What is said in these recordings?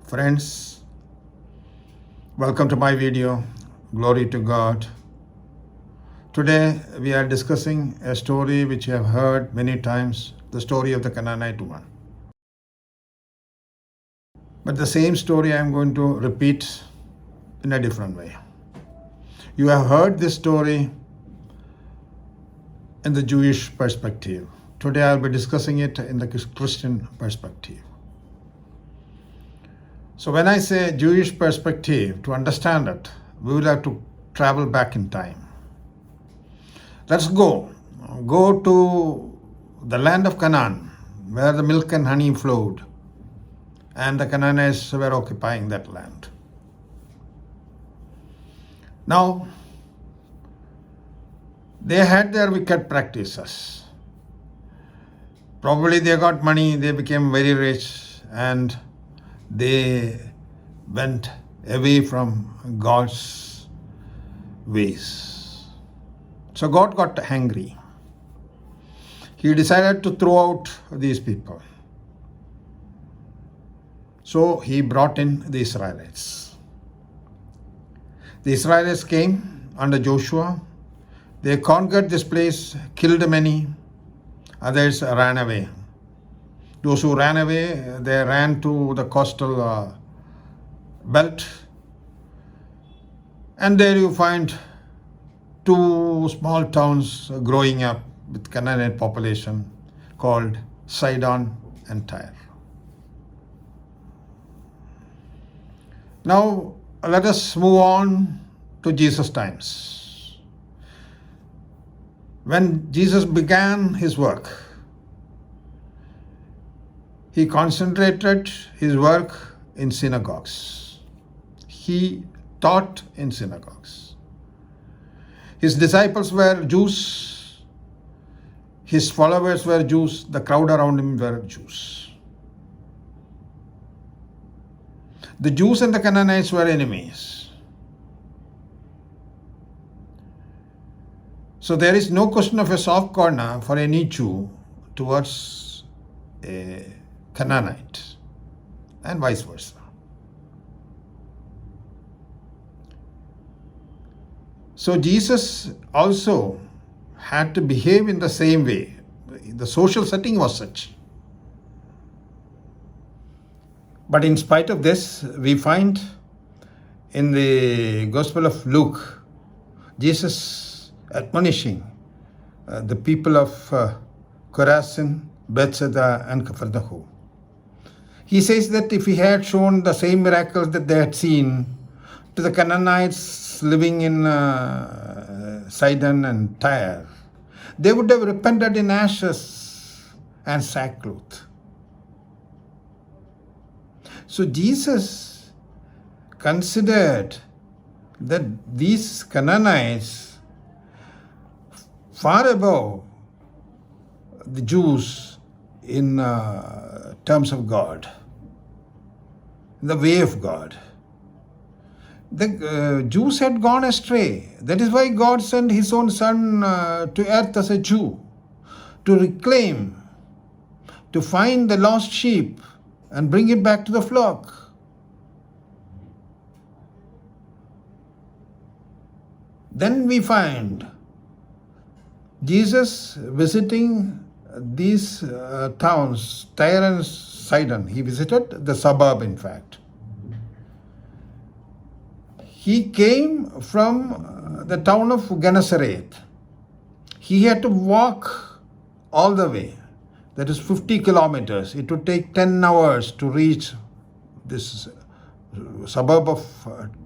Friends, welcome to my video. Glory to God. Today we are discussing a story which you have heard many times, the story of the Canaanite woman. But the same story I am going to repeat in a different way. You have heard this story in the Jewish perspective. Today I will be discussing it in the Christian perspective. So when I say Jewish perspective, to understand it, we will have to travel back in time. Let's go to the land of Canaan, where the milk and honey flowed, and the Canaanites were occupying that land. Now, they had their wicked practices. Probably they got money, they became very rich, and they went away from God's ways. So God got angry. He decided to throw out these people. So he brought in the Israelites. The Israelites came under Joshua. They conquered this place, killed many. Others ran away. Those who ran away, they ran to the coastal belt. And there you find two small towns growing up with Canaanite population called Sidon and Tyre. Now let us move on to Jesus' times. When Jesus began his work, he concentrated his work in synagogues. He taught in synagogues. His disciples were Jews. His followers were Jews. The crowd around him were Jews. The Jews and the Canaanites were enemies. So there is no question of a soft corner for any Jew towards a Canaanite, and vice versa. So Jesus also had to behave in the same way. The social setting was such. But in spite of this, we find in the Gospel of Luke, Jesus admonishing the people of Chorazin, Bethsaida, and Capernaum. He says that if he had shown the same miracles that they had seen to the Canaanites living in Sidon and Tyre, they would have repented in ashes and sackcloth. So Jesus considered that these Canaanites far above the Jews in terms of God, the way of God. The Jews had gone astray. That is why God sent his own son to earth as a Jew, to reclaim, to find the lost sheep and bring it back to the flock. Then we find Jesus visiting these towns, Tyre and Sidon. He visited the suburb, in fact. He came from the town of Gennesaret. He had to walk all the way. That is 50 kilometers. It would take 10 hours to reach this suburb of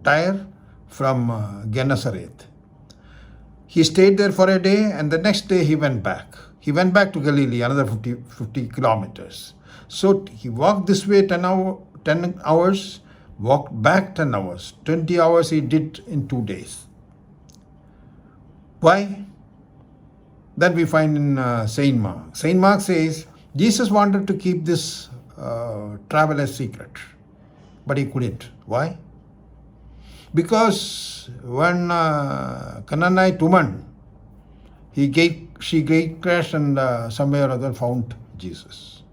Tyre from Gennesaret. He stayed there for a day, and the next day he went back. He went back to Galilee, another 50 kilometers. So he walked this way 10 hours, walked back 10 hours. 20 hours he did in 2 days. Why? That we find in St. Mark. St. Mark says Jesus wanted to keep this travel a secret, but he couldn't. Why? Because when Canaanite woman, she gate crashed and somewhere or other found Jesus.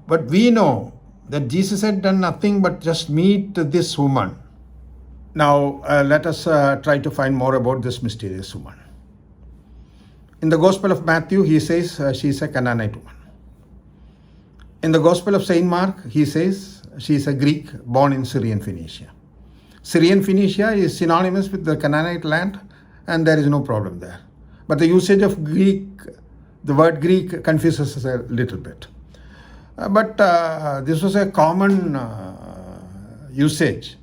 But we know that Jesus had done nothing but just meet this woman. Now, let us try to find more about this mysterious woman. In the Gospel of Matthew, he says she is a Canaanite woman. In the Gospel of St. Mark, he says she is a Greek born in Syrian Phoenicia. Syrian Phoenicia is synonymous with the Canaanite land, and there is no problem there. But the usage of Greek, the word Greek, confuses us a little bit. But this was a common usage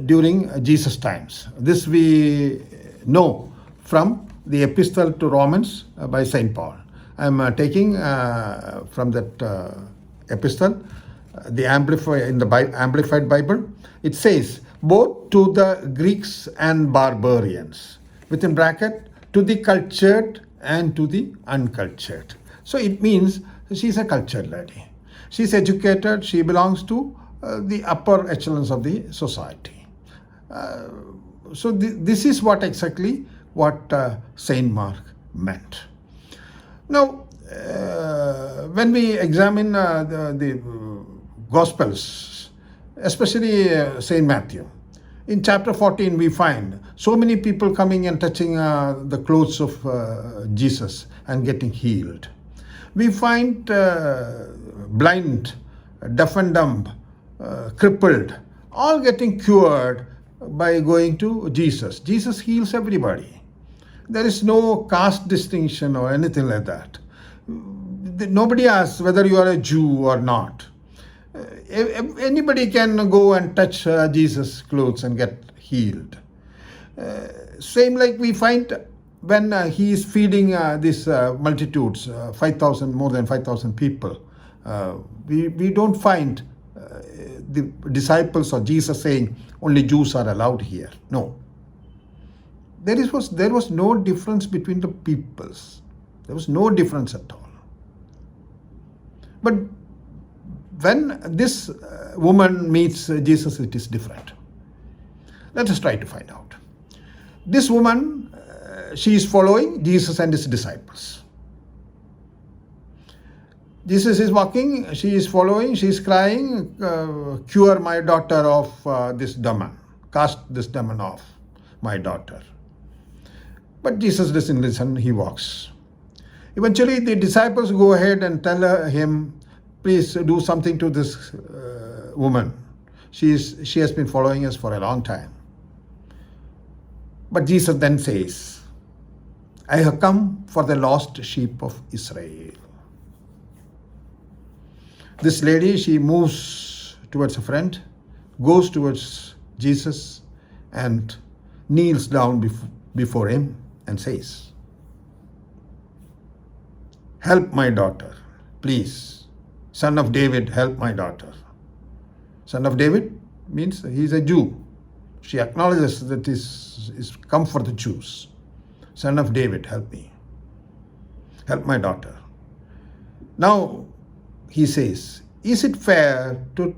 during Jesus' times. This we know from the Epistle to Romans by St. Paul. I am taking from that epistle, the Amplified Bible. It says, both to the Greeks and barbarians, within bracket, to the cultured and to the uncultured. So it means she's a cultured lady. She's educated. She belongs to the upper echelons of the society. So this is what exactly Saint Mark meant. Now, when we examine the Gospels, especially Saint Matthew, in chapter 14 we find so many people coming and touching the clothes of Jesus and getting healed. We find blind, deaf and dumb, crippled, all getting cured by going to Jesus. Jesus heals everybody. There is no caste distinction or anything like that. Nobody asks whether you are a Jew or not. Anybody can go and touch Jesus' clothes and get healed. Same like we find when he is feeding these multitudes, more than 5,000 people. We don't find the disciples or Jesus saying only Jews are allowed here. No. There was no difference between the peoples. There was no difference at all. But when this woman meets Jesus, it is different. Let us try to find out. This woman, she is following Jesus and his disciples. Jesus is walking, she is following, she is crying, cure my daughter of this demon, cast this demon off my daughter. But Jesus doesn't listen, he walks. Eventually the disciples go ahead and tell him, please do something to this woman. She has been following us for a long time. But Jesus then says, I have come for the lost sheep of Israel. This lady, she moves towards a friend, goes towards Jesus and kneels down before him and says, help my daughter, please. Son of David, help my daughter. Son of David means he is a Jew. She acknowledges that this is come for the Jews. Son of David, help me. Help my daughter. Now, he says, is it fair to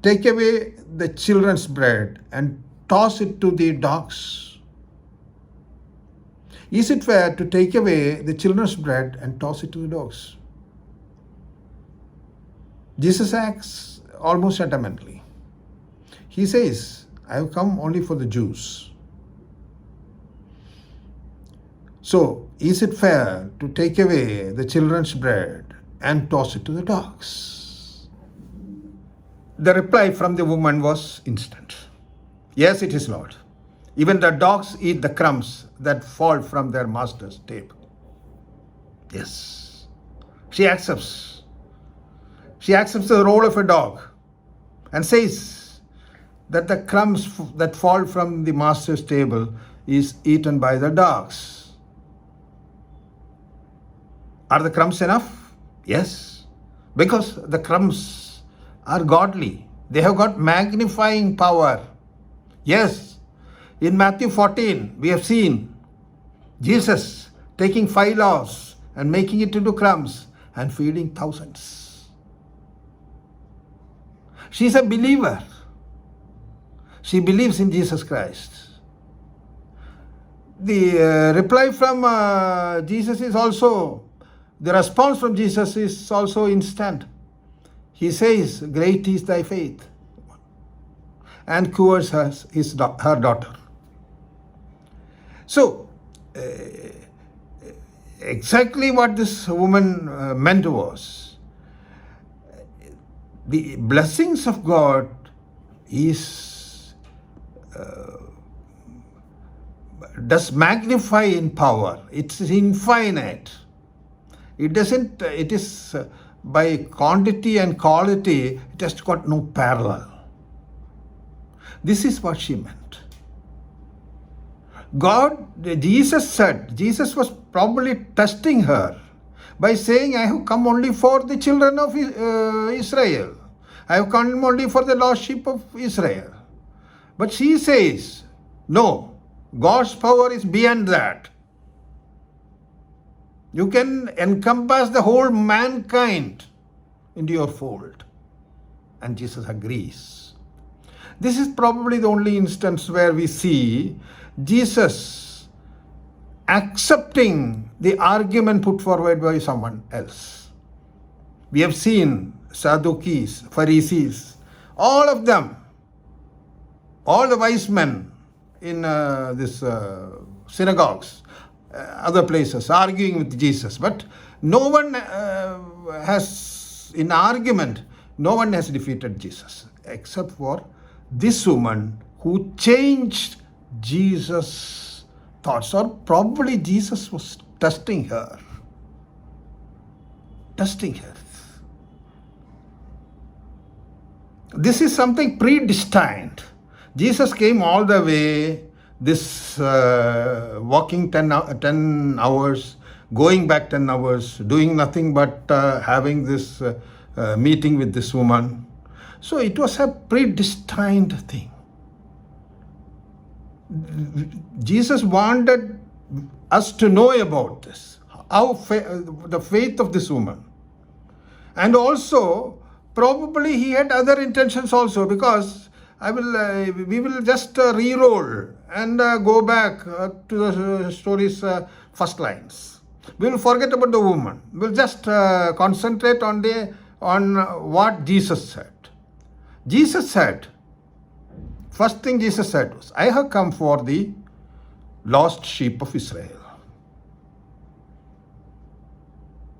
take away the children's bread and toss it to the dogs? Is it fair to take away the children's bread and toss it to the dogs? Jesus acts almost adamantly. He says, I have come only for the Jews. So, is it fair to take away the children's bread and toss it to the dogs? The reply from the woman was instant. Yes, it is, Lord. Even the dogs eat the crumbs that fall from their master's table. Yes. She accepts. She accepts the role of a dog and says that the crumbs that fall from the master's table is eaten by the dogs. Are the crumbs enough? Yes, because the crumbs are godly. They have got magnifying power. Yes, in Matthew 14, we have seen Jesus taking 5 loaves and making it into crumbs and feeding thousands. She is a believer. She believes in Jesus Christ. The reply from Jesus is also, the response from Jesus is also instant. he says, great is thy faith, and cures her daughter. So, exactly what this woman meant was, the blessings of God does magnify in power. It's infinite. It is by quantity and quality, it has got no parallel. This is what she meant. Jesus was probably testing her by saying, I have come only for the children of Israel. I have come only for the lost sheep of Israel. But she says, no, God's power is beyond that. You can encompass the whole mankind into your fold. And Jesus agrees. This is probably the only instance where we see Jesus accepting the argument put forward by someone else. We have seen Sadducees, Pharisees, all of them, all the wise men in this synagogues, other places, arguing with Jesus. But no one in argument, no one has defeated Jesus except for this woman who changed Jesus' thoughts, or probably Jesus was testing her. This is something predestined. Jesus came all the way, this walking 10 hours, going back 10 hours, doing nothing but having this meeting with this woman. So it was a predestined thing. Jesus wanted us to know about this, how the faith of this woman. And also, probably he had other intentions also, because we will just re-roll and go back to the story's first lines. We will forget about the woman. We will just concentrate on what Jesus said. First thing Jesus said was, I have come for the lost sheep of Israel.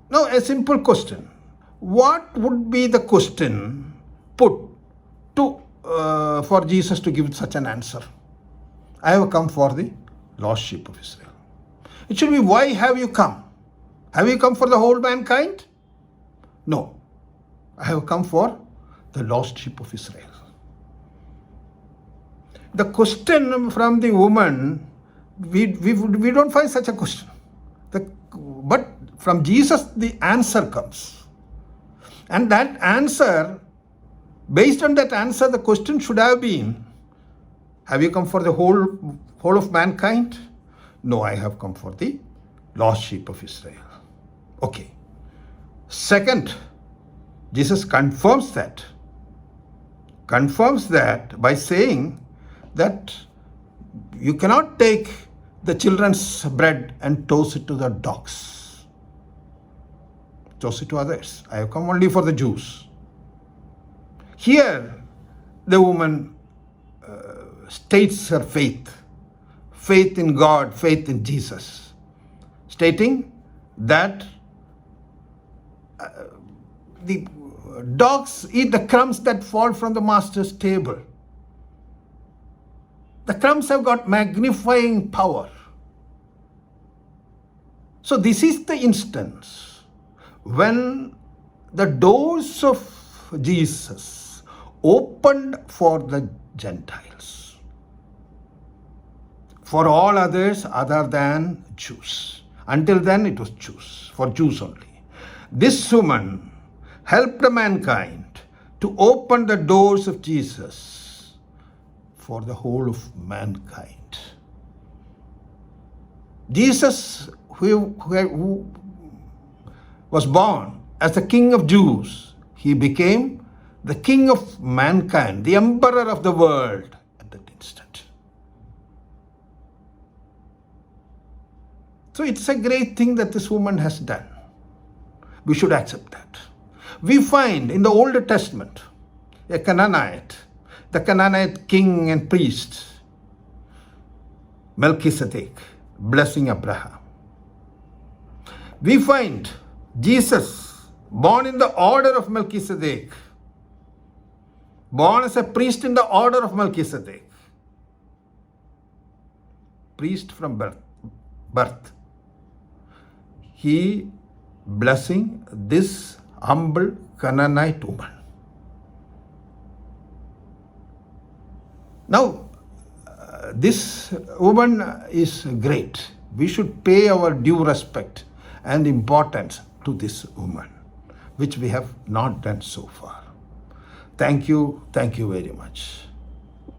Now, a simple question. What would be the question put for Jesus to give such an answer? I have come for the lost sheep of Israel. It should be, why have you come? Have you come for the whole mankind? No. I have come for the lost sheep of Israel. The question from the woman, we don't find such a question. But from Jesus, the answer comes. And that answer, based on that answer, the question should have been, have you come for the whole of mankind? No, I have come for the lost sheep of Israel. Okay. Second, Jesus confirms that by saying that you cannot take the children's bread and toss it to the dogs. Toss it to others. I have come only for the Jews. Here, the woman states her faith in God, faith in Jesus, stating that the dogs eat the crumbs that fall from the master's table. The crumbs have got magnifying power. So this is the instance when the doors of Jesus opened for the Gentiles, for all others other than Jews. Until then it was Jews, for Jews only. This woman helped mankind to open the doors of Jesus for the whole of mankind. Jesus, who was born as the King of Jews, he became the King of mankind, the Emperor of the world at that instant. So it's a great thing that this woman has done. We should accept that. We find in the Old Testament a Canaanite, the Canaanite king and priest, Melchizedek, blessing Abraham. We find Jesus, born in the order of Melchizedek, born as a priest in the order of Melchizedek, priest from birth. He blessing this humble Canaanite woman. Now, this woman is great. We should pay our due respect and importance to this woman, which we have not done so far. Thank you very much.